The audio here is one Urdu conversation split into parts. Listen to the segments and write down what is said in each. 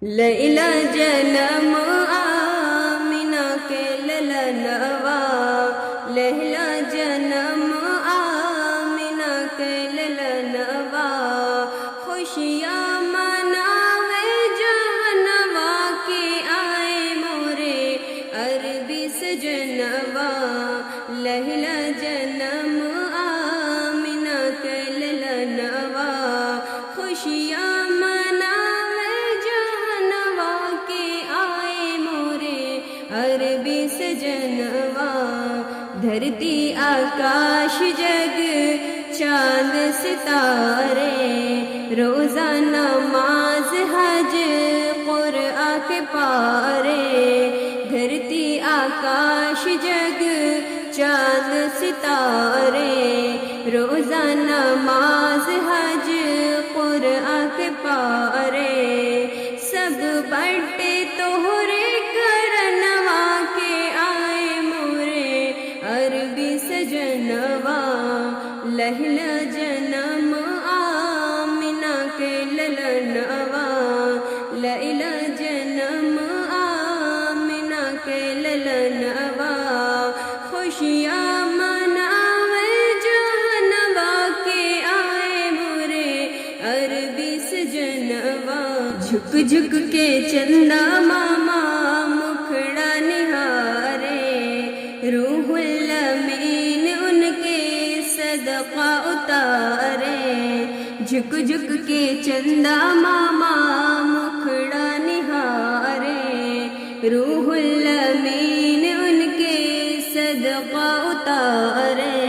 لیلا جنم آمنہ کے للنوا، لیلا جنم آمنہ کے للنوا، خوشیاں مناوے جہنوا کے آئے مورے عربی سجنوا، لیلا جنم آمنہ کے للنوا، خوشیاں عربی سجنوا، دھرتی آکاش جگ چاند ستارے، روزہ نماز حج قرآن کے پارے، دھرتی آکاش جگ چاند ستارے، روزہ نماز حج قرآن کے پارے، سب بڑے توہرے سجنوا، لیلا جنم آمنہ کے للنوا، لیلا جنم آمنہ کے للنوا، خوشیاں مناوے جہنوا کے آئے مورے عربی سجنوا، جھک جھک کے چندہ ماما مکھڑا نہارے، روح الامین ان کے صدقہ اتارے، جھک جھک کے چندہ ماما مکھڑا نہارے، روح الامین ان کے صدقہ اتارے،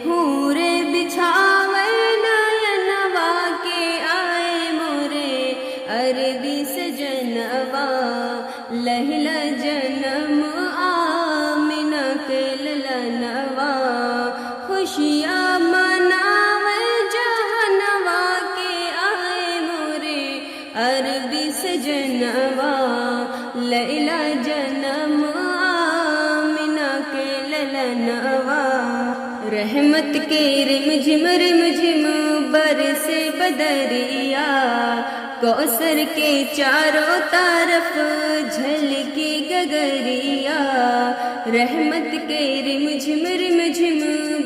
حورے بچھاوے نینوا کے آئے مورے عربی سجنوا، لیلا جنم آمنہ کے للنوا، خوشیاں مناوے جہنوا کے آئے مورے عربی سجنوا، لیلا جنم آمنہ کے للنوا، رحمت کے رمجھم رمجھم برسے بدریا، کوثر کے چاروں طرف جھلکی گگریا، رحمت کے رمجھم رمجھم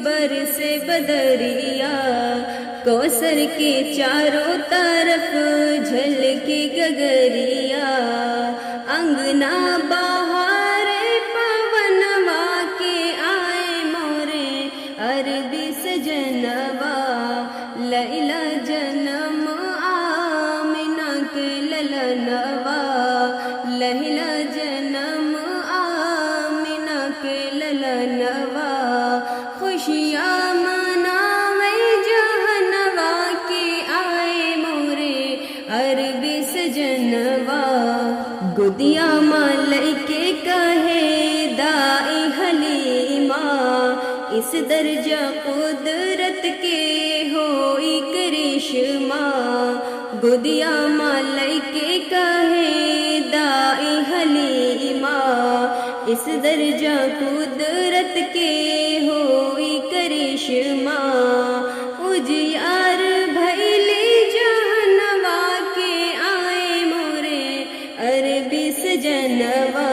برسے بدریا، کوثر کے چاروں طرف جھلکی گگریا، انگنا بہار پونوا کے آئے مورے عربی سجنوا، لیلا جنم آمنہ کے للنوا، لیلا جنم آمنہ کے للنوا، خوشیاں مناوے جہنوا کے آئے مورے عربی سجنوا، گدیا ملائکے کہے دائی حلیمہ، اس درجہ قدرت کے ہوئی کرشمہ، گدیا ملائکے کہے دائی حلیمہ، اس درجہ قدرت کے ہوئی کرشمہ، اجیار بھیلی جہنوا کے آئے مورے عربی سجنوا،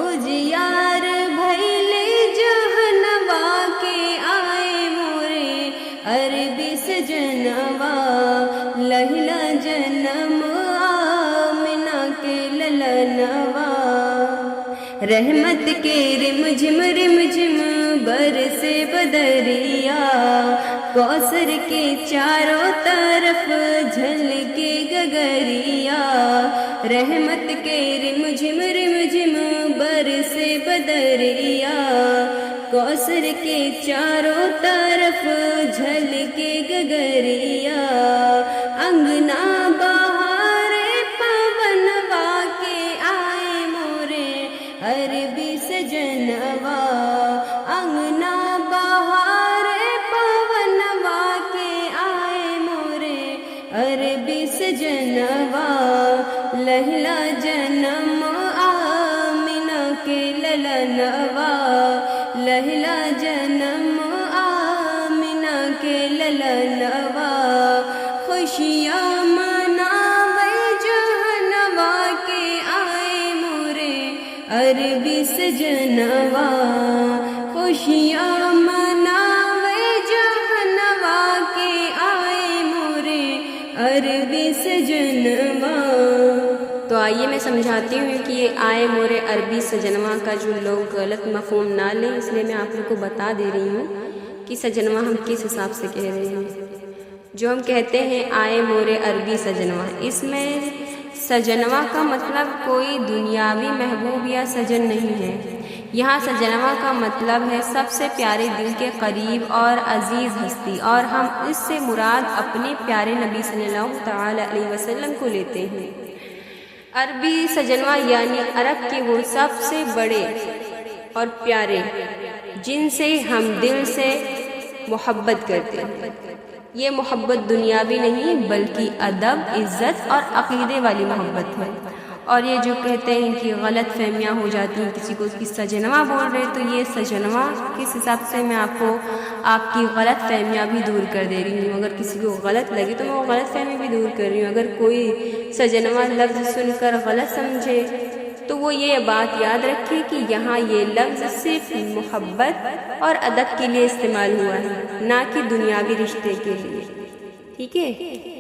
اجیار بھیلی جہنوا کے آئے مورے عربی سجنوا، لیلا جنم آمنہ کے للنوا، رحمت کے رمجھم رمجھم برسے بدریا، کوثر کے چاروں طرف جھلکے گگریا، رحمت کے رمجھم رمجھم برسے بدریا، کوثر کے چاروں طرف جھلکے گگریا، انگنا بہار پونوا کے آئے مورے عربی سجنوا، انگنا بہار پونوا کے آئے مورے عربی سجنوا، لیلا جنم آمنہ کے للنوا، لیلا جنم آمنہ کے للنوا، خوشیاں مناوے جہنوا عربی سجنوا خوشیاں مناوے جہنوا کے آئے مورے عربی سجنوا۔ تو آئیے میں سمجھاتی ہوں کہ یہ آئے مورے عربی سجنوا کا جو لوگ غلط مفہوم نہ لیں، اس لیے میں آپ لوگ کو بتا دے رہی ہوں کہ سجنوا ہم کس حساب سے کہہ رہے ہیں۔ جو ہم کہتے ہیں آئے مورے عربی سجنوا، اس میں سجنوا کا مطلب کوئی دنیاوی محبوب یا سجن نہیں ہے۔ یہاں سجنوا کا مطلب ہے سب سے پیارے دل کے قریب اور عزیز ہستی، اور ہم اس سے مراد اپنے پیارے نبی صلی اللہ تعالی علیہ وسلم کو لیتے ہیں۔ عربی سجنوا یعنی عرب کے وہ سب سے بڑے اور پیارے جن سے ہم دل سے محبت کرتے ہیں۔ یہ محبت دنیاوی نہیں بلکہ ادب، عزت اور عقیدے والی محبت ہے۔ اور یہ جو کہتے ہیں کہ غلط فہمیاں ہو جاتی ہیں، کسی کو اس کی سجنوا بول رہے، تو یہ سجنوا کس حساب سے میں آپ کو آپ کی غلط فہمیاں بھی دور کر دے رہی ہوں۔ اگر کسی کو غلط لگے تو میں وہ غلط فہمی بھی دور کر رہی ہوں۔ اگر کوئی سجنوا لفظ سن کر غلط سمجھے تو وہ یہ بات یاد رکھے کہ یہاں یہ لفظ صرف محبت اور ادب کے لیے استعمال ہوا ہے، نہ کہ دنیاوی رشتے کے لیے۔ ٹھیک ہے؟